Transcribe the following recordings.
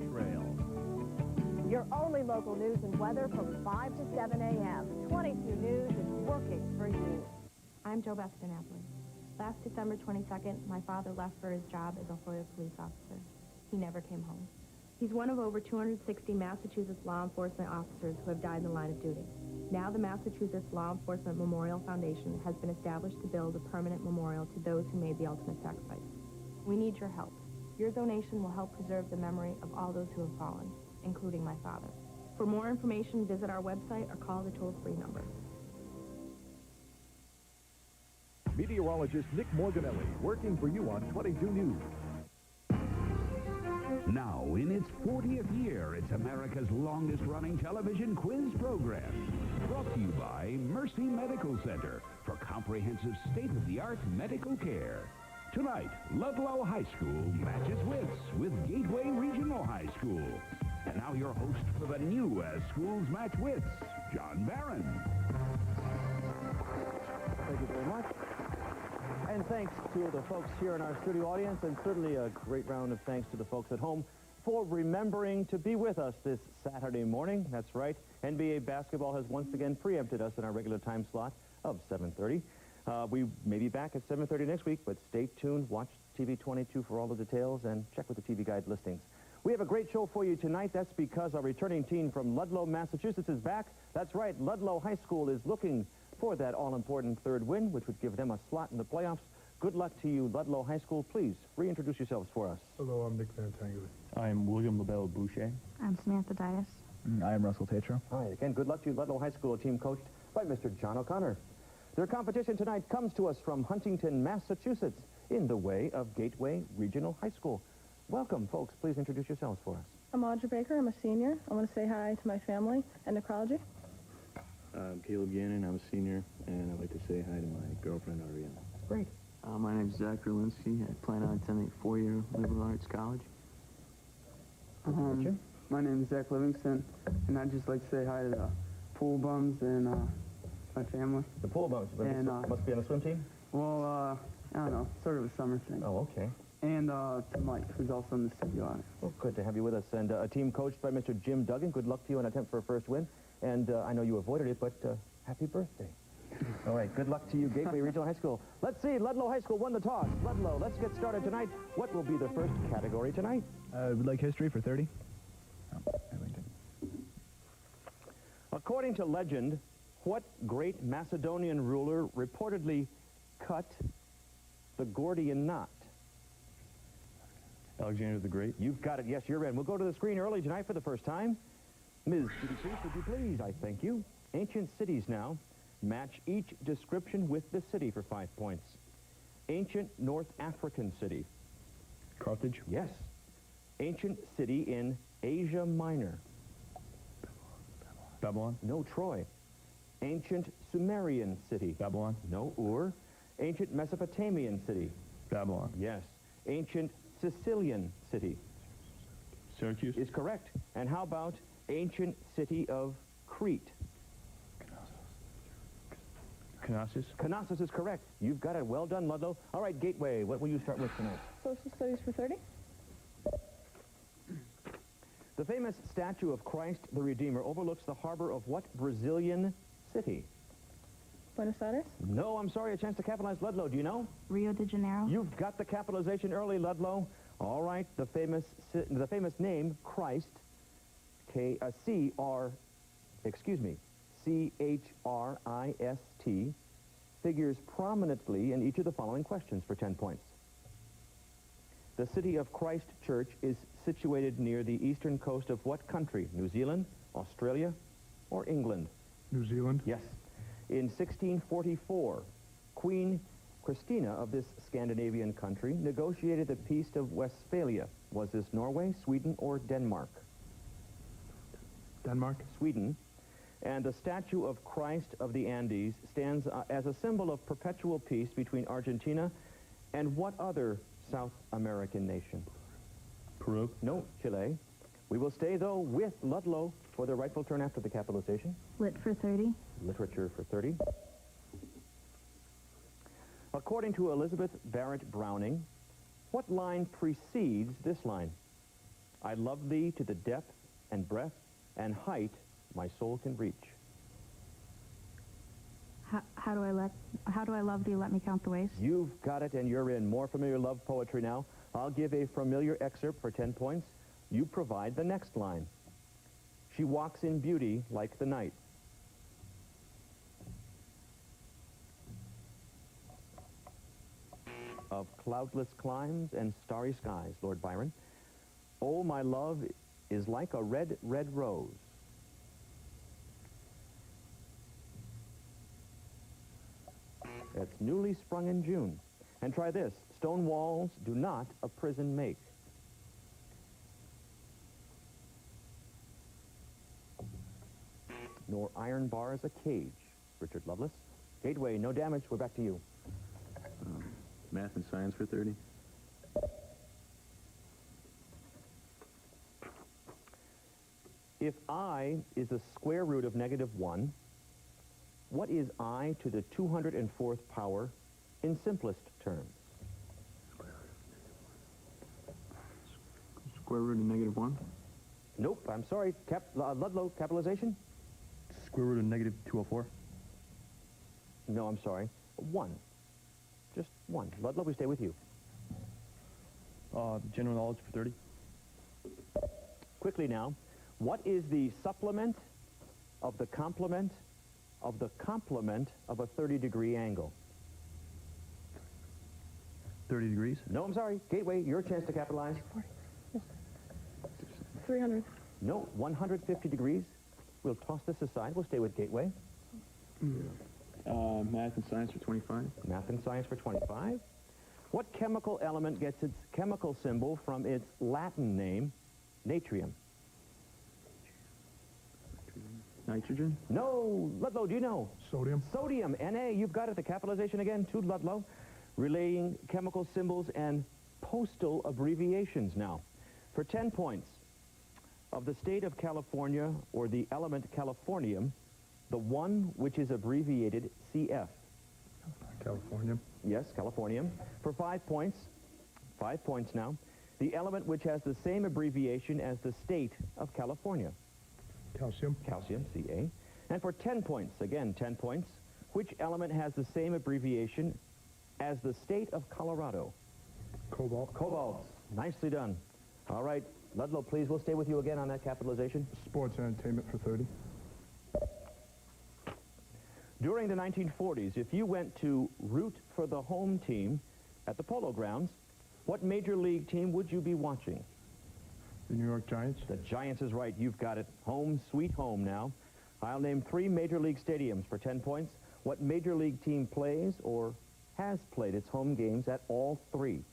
Trail. Your only local news and weather from 5 to 7 a.m. 22 News is working for you. I'm Joe Best in Napoli. Last December 22nd, my father left for his job as a FOIA police officer. He never came home. He's one of over 260 Massachusetts law enforcement officers who have died in the line of duty. Now the Massachusetts Law Enforcement Memorial Foundation has been established to build a permanent memorial to those who made the ultimate sacrifice. We need your help. Your donation will help preserve the memory of all those who have fallen, including my father. For more information, visit our website or call the toll-free number. Meteorologist Nick Morganelli working for you on 22 News. Now, in its 40th year, it's America's longest-running television quiz program. Brought to you by Mercy Medical Center for comprehensive state-of-the-art medical care. Tonight, Ludlow High School matches Wits with Gateway Regional High School. And now your host for the new As Schools Match Wits, John Barron. Thank you very much. And thanks to the folks here in our studio audience, and certainly a great round of thanks to the folks at home for remembering to be with us this Saturday morning. That's right. NBA basketball has once again preempted us in our regular time slot of 7:30. We may be back at 7:30 next week, but stay tuned. Watch TV 22 for all the details and check with the TV Guide listings. We have a great show for you tonight. That's because our returning team from Ludlow, Massachusetts is back. That's right. Ludlow High School is looking for that all-important third win, which would give them a slot in the playoffs. Good luck to you, Ludlow High School. Please reintroduce yourselves for us. Hello, I'm Nick Van Tangler. I'm William LaBelle Boucher. I'm Samantha Dias. I am Russell Tatro. Hi, again, good luck to you, Ludlow High School, a team coached by Mr. John O'Connor. Their competition tonight comes to us from Huntington, Massachusetts, in the way of Gateway Regional High School. Welcome, folks. Please introduce yourselves for us. I'm Audrey Baker. I'm a senior. I want to say hi to my family and necrology. I'm Caleb Gannon. I'm a senior, and I'd like to say hi to my girlfriend, Ariana. Great. My name's Zack Livingston. I plan on attending four-year liberal arts college. My name is Zack Livingston, and I'd just like to say hi to the pool bums and my family. The pool bums? And, must be on the swim team? Well, I don't know, sort of a summer thing. Oh, okay. And to Mike, who's also in the studio audience. Well, good to have you with us. And a team coached by Mr. Jim Duggan. Good luck to you in an attempt for a first win. And I know you avoided it, but happy birthday. All right, good luck to you, Gateway Regional High School. Let's see, Ludlow High School won the toss. Ludlow, let's get started tonight. What will be the first category tonight? We'd like history for 30. According to legend, what great Macedonian ruler reportedly cut the Gordian knot? Alexander the Great. You've got it. Yes, you're in. We'll go to the screen early tonight for the first time. Ms. Priest, would you please? I thank you. Ancient cities now. Match each description with the city for 5 points. Ancient North African city. Carthage. Yes. Ancient city in Asia Minor. Babylon. No, Troy. Ancient Sumerian city. Babylon. No, Ur. Ancient Mesopotamian city. Babylon. Yes. Ancient Sicilian city. Syracuse. Is correct. And how about ancient city of Crete? Knossos. Knossos is correct. You've got it. Well done, Ludlow. All right, Gateway, what will you start with tonight? Social studies for 30. The famous statue of Christ the Redeemer overlooks the harbor of what Brazilian city? Buenos Aires? No, I'm sorry, a chance to capitalize. Ludlow, do you know? Rio de Janeiro. You've got the capitalization early, Ludlow. All right, the famous name, Christ, C-H-R-I-S-T, figures prominently in each of the following questions for 10 points. The city of Christ Church is situated near the eastern coast of what country? New Zealand, Australia, or England? New Zealand? Yes. In 1644, Queen Christina of this Scandinavian country negotiated the Peace of Westphalia. Was this Norway, Sweden, or Denmark? Denmark. Sweden. And the statue of Christ of the Andes stands as a symbol of perpetual peace between Argentina and what other South American nation? Peru. No, Chile. We will stay, though, with Ludlow for their rightful turn after the capitalization. Lit for 30. Literature for 30. According to Elizabeth Barrett Browning, what line precedes this line? I love thee to the depth and breadth and height my soul can reach. How do I love thee? Let me count the ways. You've got it, and you're in. More familiar love poetry now. I'll give a familiar excerpt for 10 points. You provide the next line. She walks in beauty like the night. Of cloudless climes and starry skies, Lord Byron. Oh, my love is like a red, red rose. That's newly sprung in June. And try this. Stone walls do not a prison make. Nor iron bars a cage, Richard Lovelace. Gateway, no damage. We're back to you. Math and science for 30. If I is the square root of -1, what is I to the 204th power in simplest terms? Square root of -1? Nope, I'm sorry. Ludlow, capitalization? Square root of -204? No, I'm sorry. 1. Just 1. Ludlow, we stay with you. General knowledge for 30. Quickly now. What is the supplement of the complement of the complement of a 30-degree angle? 30 degrees? No, I'm sorry. Gateway, your chance to capitalize. 300. No, 150 degrees. We'll toss this aside. We'll stay with Gateway. Math and science for 25. Math and science for 25. What chemical element gets its chemical symbol from its Latin name, natrium? Nitrogen? No. Ludlow, do you know? Sodium. Sodium, Na. You've got it. The capitalization again to Ludlow. Relaying chemical symbols and postal abbreviations now. For 10 points, of the state of California, or the element californium, the one which is abbreviated CF. California. Yes, californium. For 5 points, 5 points now, the element which has the same abbreviation as the state of California. Calcium. Calcium, Ca. And for 10 points, again 10 points, which element has the same abbreviation as the state of Colorado? Cobalt. Cobalt. Nicely done. All right, Ludlow, please, we'll stay with you again on that capitalization. Sports and entertainment for 30. During the 1940s, if you went to root for the home team at the Polo Grounds, what major league team would you be watching? The New York Giants. The Giants is right. You've got it. Home, sweet home now. I'll name 3 major league stadiums for 10 points. What major league team plays or has played its home games at all 3?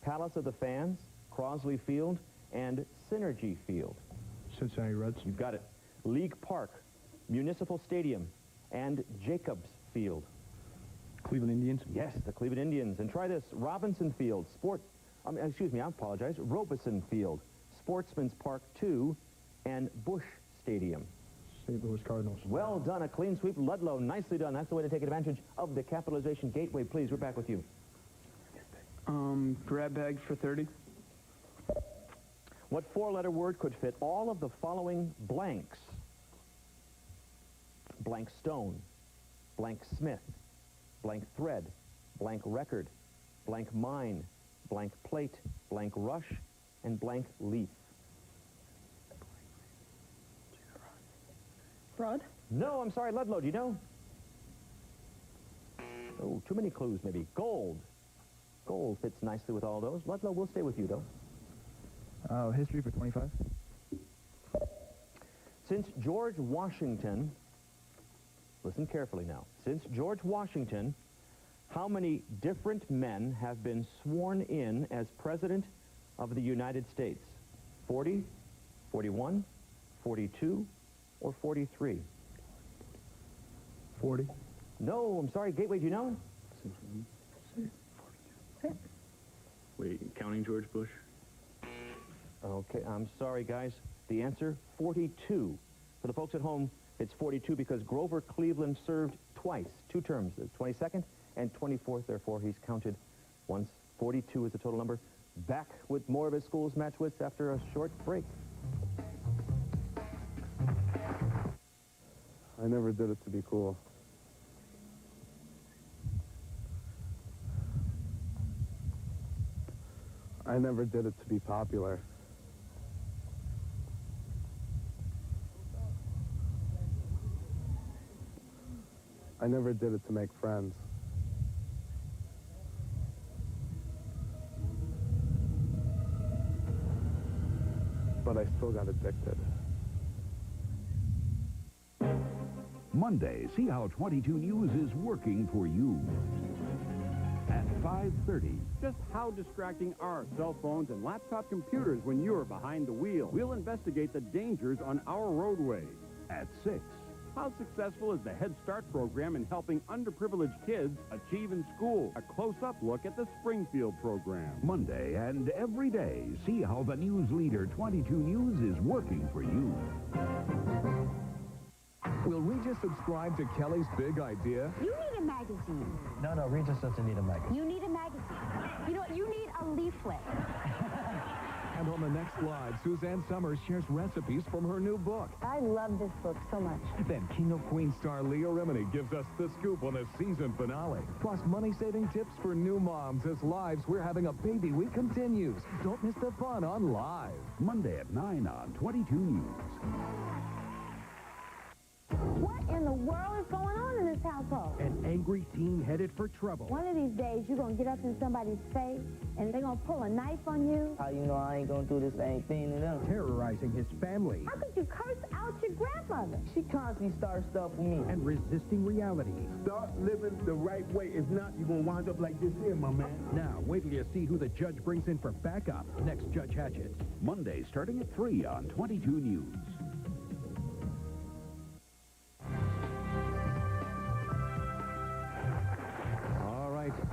Palace of the Fans, Crosley Field, and Synergy Field. Cincinnati Reds. You've got it. League Park, Municipal Stadium, and Jacobs Field. Cleveland Indians? Yes, the Cleveland Indians. And try this. Robinson Field, Robeson Field, Sportsman's Park 2, and Busch Stadium. St. Louis Cardinals. Well done. A clean sweep. Ludlow, nicely done. That's the way to take advantage of the capitalization. Gateway, please. We're back with you. Grab bag for 30. What 4-letter word could fit all of the following blanks? Blank stone, blank smith, blank thread, blank record, blank mine, blank plate, blank rush, and blank leaf. Rod? No, I'm sorry, Ludlow, do you know? Oh, too many clues, maybe. Gold. Gold fits nicely with all those. Ludlow, we'll stay with you, though. History for 25. Since George Washington, listen carefully now, since George Washington, how many different men have been sworn in as President of the United States? 40, 41, 42, or 43? 40. No, I'm sorry, Gateway, do you know? Wait, counting George Bush? Okay, I'm sorry, guys. The answer, 42. For the folks at home, it's 42 because Grover Cleveland served twice, 2 terms, the 22nd and 24th. Therefore, he's counted once. 42 is the total number. Back with more of his school's Match Wits after a short break. I never did it to be cool. I never did it to be popular. I never did it to make friends. But I still got addicted. Monday, see how 22 News is working for you. At 5:30. Just how distracting are cell phones and laptop computers when you're behind the wheel? We'll investigate the dangers on our roadways. At 6. How successful is the Head Start program in helping underprivileged kids achieve in school? A close-up look at the Springfield program. Monday and every day, see how the news leader 22 News is working for you. Will Regis subscribe to Kelly's big idea? You need a magazine. No, Regis doesn't need a magazine. You need a magazine. You know, you need a leaflet. And on the next slide, Suzanne Summers shares recipes from her new book. I love this book so much. Then King of Queens star Leah Remini gives us the scoop on the season finale. Plus, money-saving tips for new moms as Lives We're Having a Baby Week continues. Don't miss the fun on Live. Monday at 9 on 22 News. What in the world is going on in this household? An angry teen headed for trouble. One of these days, you're going to get up in somebody's face, and they're going to pull a knife on you. How you know I ain't going to do the same thing to them? Terrorizing his family. How could you curse out your grandmother? She constantly starts stuff with me. And resisting reality. Start living the right way. If not, you're going to wind up like this here, my man. Now, wait till you see who the judge brings in for backup. Next, Judge Hatchett. Monday starting at 3 on 22 News.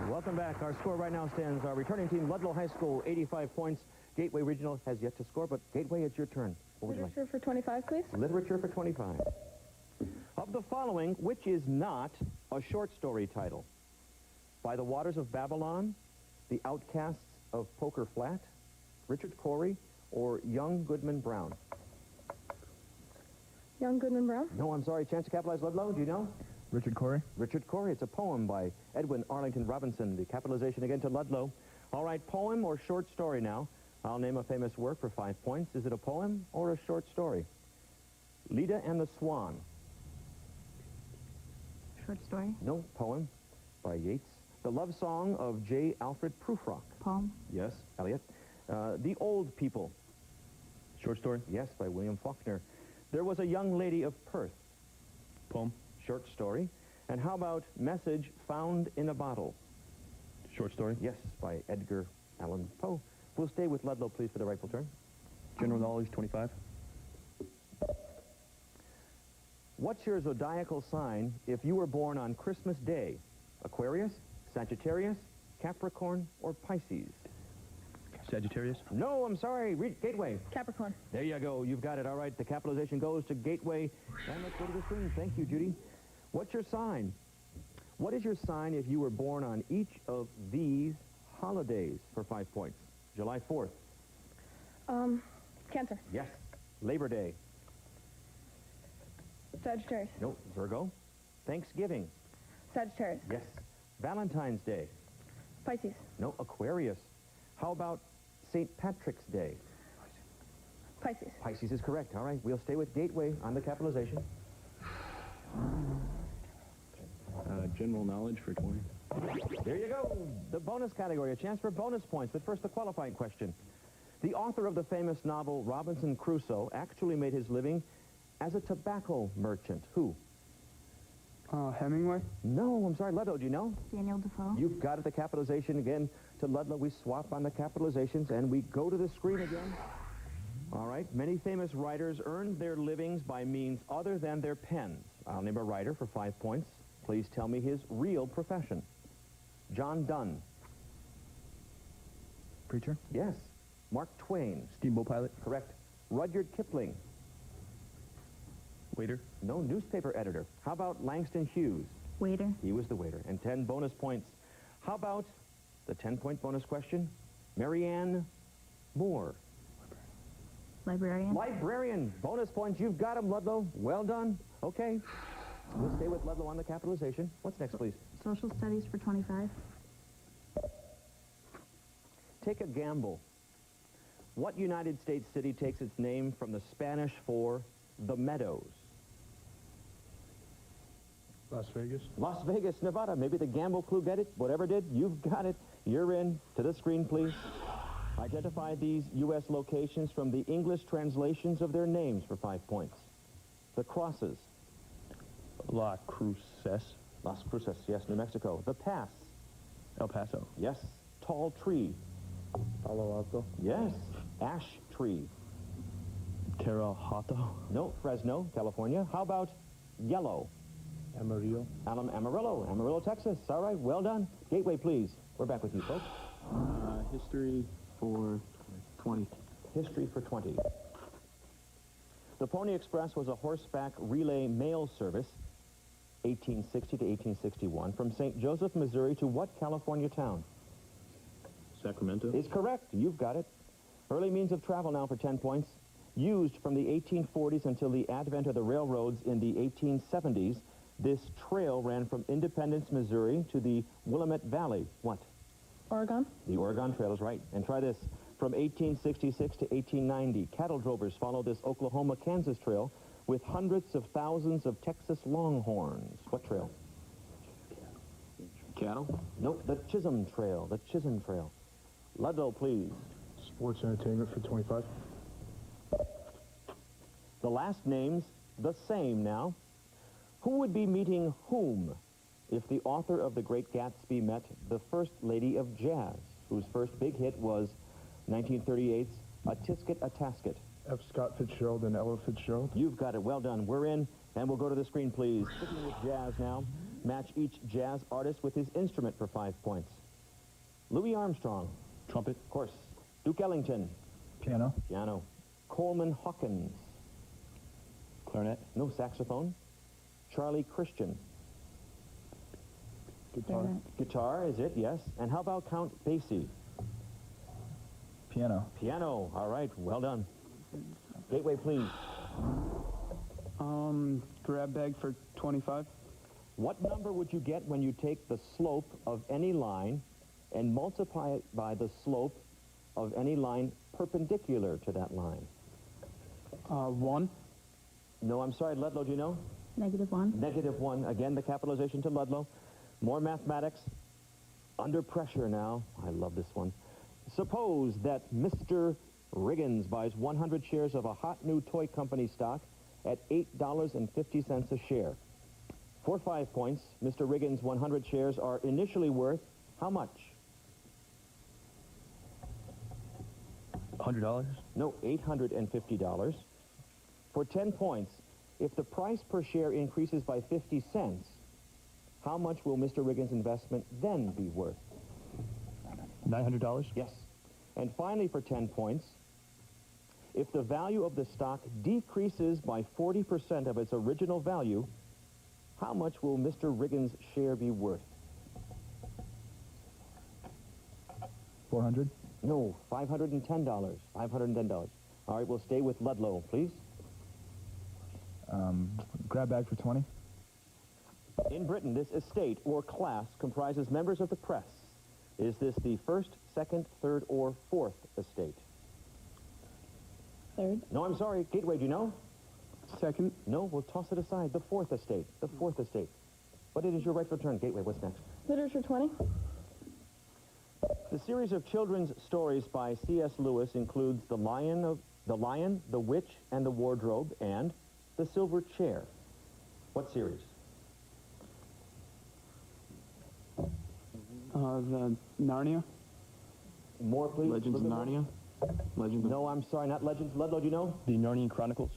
Welcome back. Our score right now stands our returning team, Ludlow High School, 85 points. Gateway Regional has yet to score, but Gateway, it's your turn. What would you like? Literature for 25, please. Literature for 25. Of the following, which is not a short story title? By the Waters of Babylon, The Outcasts of Poker Flat, Richard Cory, or Young Goodman Brown? Young Goodman Brown? No, I'm sorry. Chance to capitalize, Ludlow. Do you know? Richard Cory. Richard Cory. It's a poem by Edwin Arlington Robinson. The capitalization again to Ludlow. All right, poem or short story now. I'll name a famous work for 5 points. Is it a poem or a short story? Leda and the Swan. Short story. No, poem by Yeats. The Love Song of J. Alfred Prufrock. Poem. Yes, Elliot. The Old People. Short story. Yes, by William Faulkner. There Was a Young Lady of Perth. Poem. Short story. And how about Message Found in a Bottle? Short story. Yes, by Edgar Allan Poe. We'll stay with Ludlow, please, for the rightful turn. General knowledge, 25. What's your zodiacal sign if you were born on Christmas Day? Aquarius, Sagittarius, Capricorn, or Pisces? Sagittarius. No, I'm sorry. Read Gateway. Capricorn. There you go. You've got it. All right. The capitalization goes to Gateway. And let's go to the screen. Thank you, Judy. What's your sign? What is your sign if you were born on each of these holidays for 5 points? July 4th. Cancer. Yes. Labor Day. Sagittarius. No. Virgo. Thanksgiving. Sagittarius. Yes. Valentine's Day. Pisces. No. Aquarius. How about St. Patrick's Day? Pisces. Pisces is correct. All right. We'll stay with Gateway on the capitalization. General knowledge for 20. There you go. The bonus category, a chance for bonus points. But first, the qualifying question. The author of the famous novel Robinson Crusoe actually made his living as a tobacco merchant. Who? Hemingway? No, I'm sorry. Ludlow, do you know? Daniel Defoe. You've got it, the capitalization again to Ludlow. We swap on the capitalizations, and we go to the screen again. All right. Many famous writers earned their livings by means other than their pens. I'll name a writer for 5 points. Please tell me his real profession. John Donne. Preacher. Yes. Mark Twain. Steamboat pilot. Correct. Rudyard Kipling. Waiter. No, newspaper editor. How about Langston Hughes? Waiter. He was the waiter. And 10 bonus points. How about the 10-point bonus question? Marianne Moore. Librarian. Librarian. Bonus points. You've got him, Ludlow. Well done. Okay. We'll stay with Ludlow on the capitalization. What's next, please? Social studies for 25. Take a gamble. What United States city takes its name from the Spanish for the meadows? Las Vegas. Las Vegas, Nevada. Maybe the gamble clue get it. Whatever did, you've got it. You're in. To the screen, please. Identify these U.S. locations from the English translations of their names for 5 points. The Crosses. La Cruces. Las Cruces, yes, New Mexico. The Pass. El Paso. Yes. Tall Tree. Palo Alto. Yes. Ash Tree. Terre Haute. No, Fresno, California. How about Yellow? Amarillo. Amarillo, Texas. All right, well done. Gateway, please. We're back with you, folks. History for 20. History for 20. The Pony Express was a horseback relay mail service, 1860 to 1861, from St. Joseph, Missouri to what California town? Sacramento. Is correct. You've got it. Early means of travel now for 10 points. Used from the 1840s until the advent of the railroads in the 1870s, this trail ran from Independence, Missouri to the Willamette Valley. What? Oregon. The Oregon Trail is right. And try this. From 1866 to 1890, cattle drovers followed this Oklahoma-Kansas trail with hundreds of thousands of Texas Longhorns. What trail? Cattle? Nope, the Chisholm Trail. The Chisholm Trail. Ludlow, please. Sports entertainment for 25. The last name's the same now. Who would be meeting whom if the author of The Great Gatsby met the First Lady of Jazz, whose first big hit was 1938's A Tisket, a Tasket? F. Scott Fitzgerald and Ella Fitzgerald. You've got it. Well done. We're in, and we'll go to the screen, please. Sticking with jazz now. Match each jazz artist with his instrument for 5 points. Louis Armstrong. Trumpet. Of course. Duke Ellington. Piano. Piano. Coleman Hawkins. Clarinet. No saxophone. Charlie Christian. Guitar. Guitar is it, yes. And how about Count Basie? Piano. Piano. All right, well done. Gateway, please. Grab bag for 25. What number would you get when you take the slope of any line and multiply it by the slope of any line perpendicular to that line? 1. No, I'm sorry, Ludlow, do you know? -1. -1. Again, the capitalization to Ludlow. More mathematics. Under pressure now. I love this one. Suppose that Mr. Riggins buys 100 shares of a hot new toy company stock at $8.50 a share. For 5 points, Mr. Riggins' 100 shares are initially worth how much? $100? No, $850. For 10 points, if the price per share increases by 50 cents, how much will Mr. Riggins' investment then be worth? $900? Yes. And finally, for 10 points, if the value of the stock decreases by 40% of its original value, how much will Mr. Riggins' share be worth? $400? No, $510. $510. All right, we'll stay with Ludlow, please. Grab bag for 20. In Britain, this estate or class comprises members of the press. Is this the first, second, third, or fourth estate? Third. No, I'm sorry. Gateway, do you know? Second. No, we'll toss it aside. The fourth estate. The fourth estate. But it is your rightful turn. Gateway, what's next? Literature 20. The series of children's stories by C.S. Lewis includes The Lion, the Witch, and the Wardrobe, and The Silver Chair. What series? The Narnia. More, please. Legends of Narnia. Legends of... No, I'm sorry, not Legends. Ludlow, do you know? The Narnian Chronicles.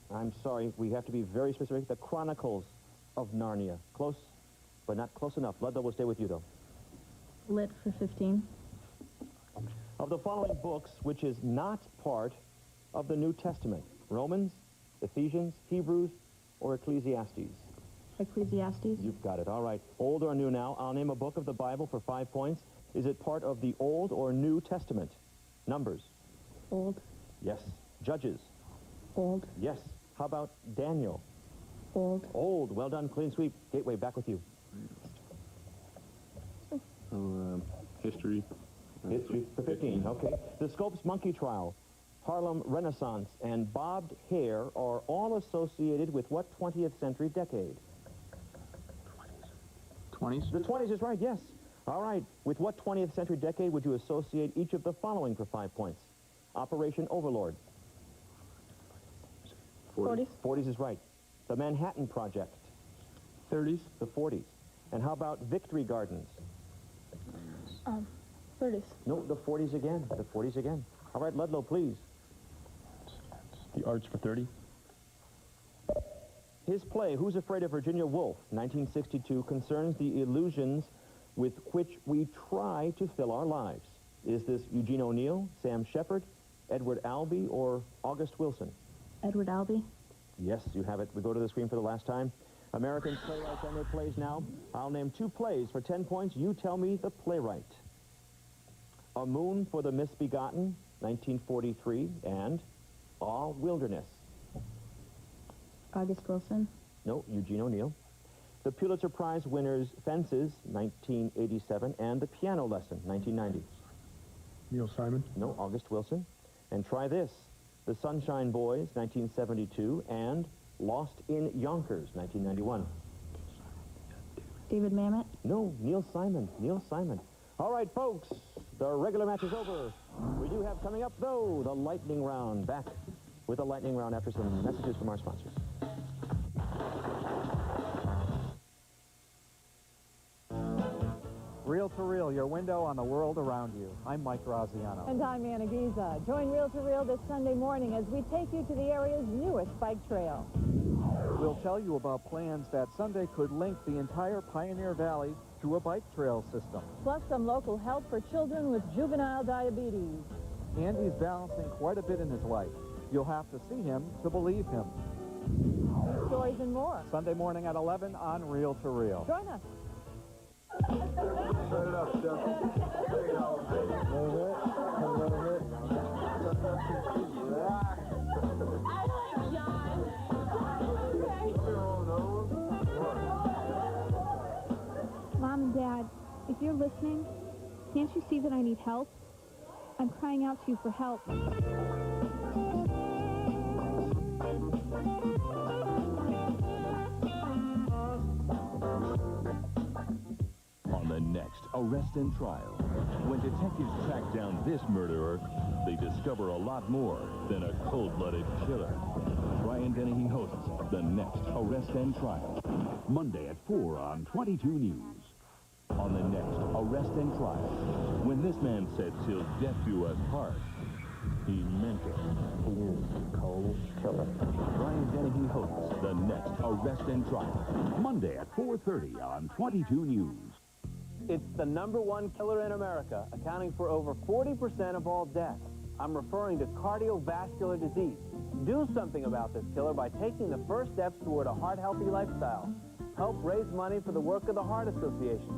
I'm sorry, we have to be very specific. The Chronicles of Narnia. Close, but not close enough. Ludlow will stay with you, though. Lit for 15. Of the following books, which is not part of the New Testament? Romans, Ephesians, Hebrews, or Ecclesiastes? Ecclesiastes. You've got it. All right. Old or new now. I'll name a book of the Bible for 5 points. Is it part of the Old or New Testament? Numbers. Old. Yes. Judges. Old. Yes. How about Daniel? Old. Old. Well done. Clean sweep. Gateway, back with you. History. History for 15. Okay. The Scopes monkey trial, Harlem Renaissance, and bobbed hair are all associated with what 20th century decade? 20s? The 20s is right, yes. All right. With what 20th century decade would you associate each of the following for 5 points? Operation Overlord. 40s. 40s is right. The Manhattan Project. 30s? The 40s. And how about Victory Gardens? 30s. No, the 40s again. The 40s again. All right, Ludlow, please. The Arts for 30. His play, Who's Afraid of Virginia Woolf, 1962, concerns the illusions with which we try to fill our lives. Is this Eugene O'Neill, Sam Shepard, Edward Albee, or August Wilson? Edward Albee. Yes, you have it. We go to the screen for the last time. American playwrights and their plays now. I'll name 2 plays for 10 points. You tell me the playwright. A Moon for the Misbegotten, 1943, and All Wilderness. August Wilson. No, Eugene O'Neill. The Pulitzer Prize winners Fences, 1987, and The Piano Lesson, 1990. Neil Simon. No, August Wilson. And try this. The Sunshine Boys, 1972, and Lost in Yonkers, 1991. David Mamet. No, Neil Simon. Neil Simon. All right, folks, the regular match is over. We do have coming up, though, the lightning round. Back with the lightning round after some messages from our sponsors. Reel to Reel, your window on the world around you. I'm Mike Graziano. And I'm Anna Giza. Join Reel to Reel this Sunday morning as we take you to the area's newest bike trail. We'll tell you about plans that Sunday could link the entire Pioneer Valley to a bike trail system. Plus some local help for children with juvenile diabetes. Andy's balancing quite a bit in his life. You'll have to see him to believe him. These stories and more. Sunday morning at 11 on Reel to Reel. Join us. Set it up, Chuck. There you go. Mom and Dad, if you're listening, can't you see that I need help? I'm crying out to you for help. On the next Arrest and Trial, when detectives track down this murderer, they discover a lot more than a cold-blooded killer. Brian Dennehy hosts the next Arrest and Trial, Monday at 4 on 22 News. On the next Arrest and Trial, when this man said till death do us part, he meant it. He is a cold killer. Brian Dennehy hosts the next Arrest and Trial, Monday at 4:30 on 22 News. It's the #1 killer in America, accounting for over 40% of all deaths. I'm referring to cardiovascular disease. Do something about this killer by taking the first steps toward a heart-healthy lifestyle. Help raise money for the work of the Heart Association.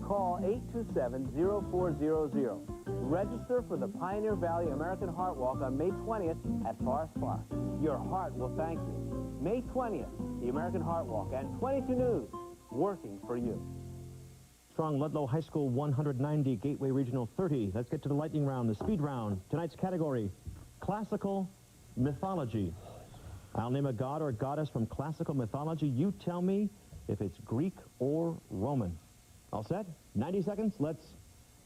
Call 827-0400. Register for the Pioneer Valley American Heart Walk on May 20th at Forest Park. Your heart will thank you. May 20th, the American Heart Walk, and 22 News, working for you. Strong Ludlow High School 190, Gateway Regional 30. Let's get to the lightning round, the speed round. Tonight's category, classical mythology. I'll name a god or goddess from classical mythology. You tell me if it's Greek or Roman. All set? 90 seconds. Let's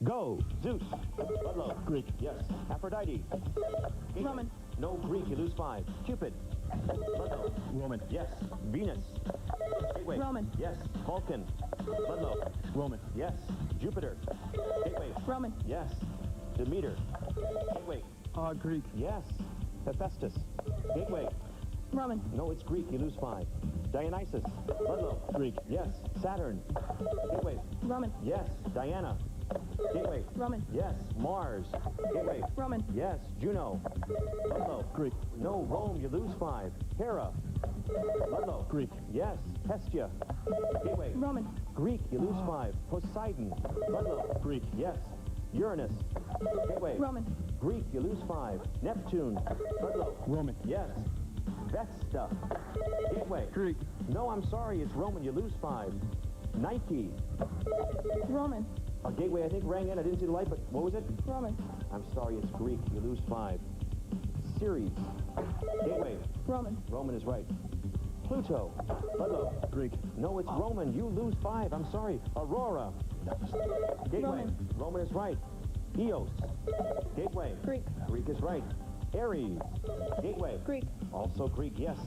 go. Zeus. Ludlow. Greek. Yes. Aphrodite. Roman. No Greek. You lose 5. Cupid. Ludlow. Roman. Yes. Venus. Gateway. Roman. Yes. Vulcan. Ludlow. Roman. Yes. Jupiter. Gateway. Roman. Yes. Demeter. Gateway. Greek. Yes. Hephaestus. Gateway. Roman. No, it's Greek. You lose 5. Dionysus. Ludlow. Greek. Yes. Saturn. Gateway. Roman. Yes. Diana. Gateway. Roman. Yes. Mars. Gateway. Roman. Yes. Juno. Ludlow. Greek. No, Rome. You lose 5. Hera. Ludlow. Greek. Yes. Hestia. Gateway. Roman. Greek, you lose 5. Poseidon. Ludlow. Greek. Yes. Uranus. Gateway. Roman. Greek, you lose 5. Neptune. Ludlow. Roman. Yes. Vesta. Gateway. Greek. No, I'm sorry, it's Roman, you lose 5. Nike. Roman. Gateway, I think, rang in. I didn't see the light, but what was it? Roman. I'm sorry, it's Greek. You lose 5. Ceres. Gateway. Roman. Roman is right. Pluto. Ludlow. Greek. No, it's Roman. You lose 5. I'm sorry. Aurora. Gateway. Roman is right. Eos. Gateway. Greek. Greek is right. Aries. Gateway. Greek. Also Greek, yes.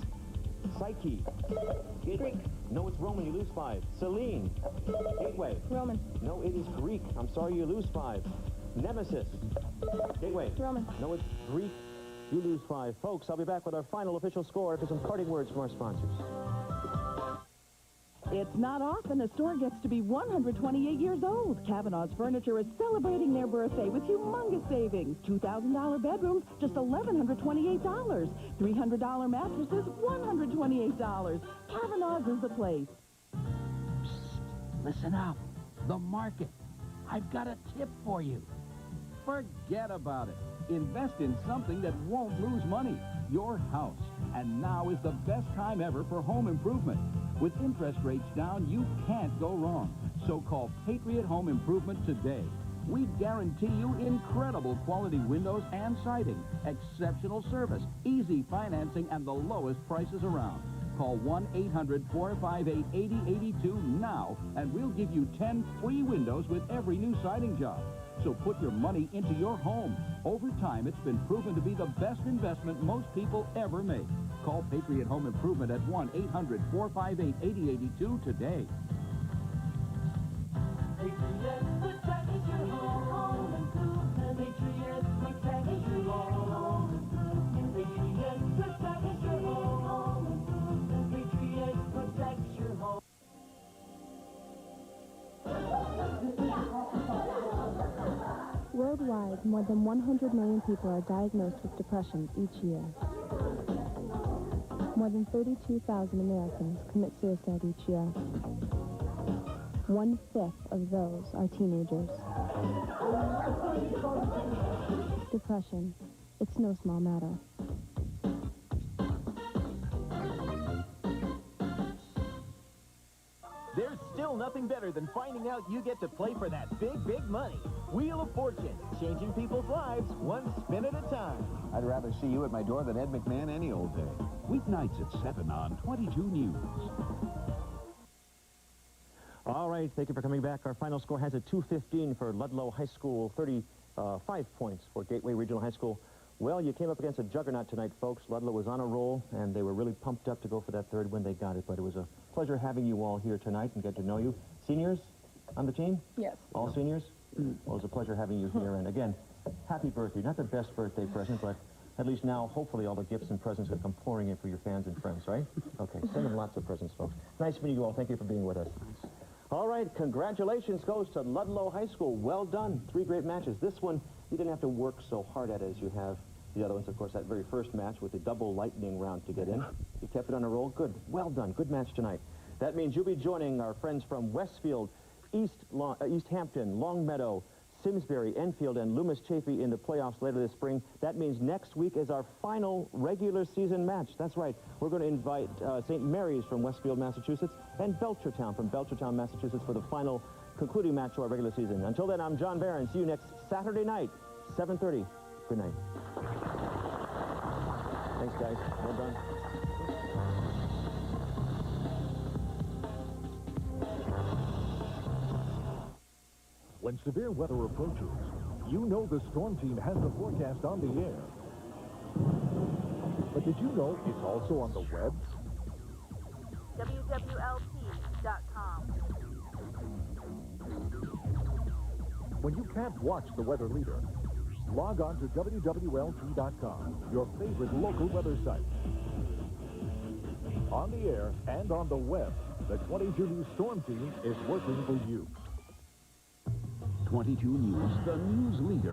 Psyche. Gateway. Greek. No, it's Roman. You lose 5. Selene. Gateway. Roman. No, it is Greek. I'm sorry, you lose 5. Nemesis. Gateway. Roman. No, it's Greek. You lose 5. Folks, I'll be back with our final official score after some parting words from our sponsors. It's not often a store gets to be 128 years old. Kavanaugh's Furniture is celebrating their birthday with humongous savings. $2,000 bedrooms, just $1,128. $300 mattresses, $128. Kavanaugh's is the place. Listen up. The market. I've got a tip for you. Forget about it. Invest in something that won't lose money. Your house. And now is the best time ever for home improvement. With interest rates down, you can't go wrong. So call Patriot Home Improvement today. We guarantee you incredible quality windows and siding, exceptional service, easy financing, and the lowest prices around. Call 1-800-458-8082 now, and we'll give you 10 free windows with every new siding job. So put your money into your home. Over time, it's been proven to be the best investment most people ever make. Call Patriot Home Improvement at 1-800-458-8082 today. Worldwide, more than 100 million people are diagnosed with depression each year. More than 32,000 Americans commit suicide each year. 1/5 of those are teenagers. Depression, it's no small matter. There's still nothing better than finding out you get to play for that big money. Wheel of Fortune, changing people's lives one spin at a time. I'd rather see you at my door than Ed McMahon any old day. Weeknights at 7 on 22 News. All right, thank you for coming back. Our final score has a 215 for Ludlow High School, 35 points for Gateway Regional High School. Well, you came up against a juggernaut tonight, folks. Ludlow was on a roll, and they were really pumped up to go for that third win. They got it, but it was a pleasure having you all here tonight and get to know you. Seniors on the team? Yes. All seniors? Well, it was a pleasure having you here. And again, happy birthday. Not the best birthday present, but at least now, hopefully, all the gifts and presents will come pouring in for your fans and friends, right? Okay, send them lots of presents, folks. Nice meeting you all. Thank you for being with us. All right, congratulations goes to Ludlow High School. Well done. 3 great matches. This one, you didn't have to work so hard at it as you have the other ones. Of course, that very first match with the double lightning round to get in. You kept it on a roll. Good. Well done. Good match tonight. That means you'll be joining our friends from Westfield, East Hampton, Longmeadow, Simsbury, Enfield, and Loomis Chaffee in the playoffs later this spring. That means next week is our final regular season match. That's right. We're going to invite St. Mary's from Westfield, Massachusetts, and Belchertown from Belchertown, Massachusetts for the final concluding match to our regular season. Until then, I'm John Barron. See you next Saturday night, 7:30. Good night. Thanks, guys. Well done. When severe weather approaches, you know the storm team has the forecast on the air. But did you know it's also on the web? WWLP.com. When you can't watch the weather leader, log on to WWLP.com, your favorite local weather site. On the air and on the web, the 22 News Storm Team is working for you. 22 News, the news leader.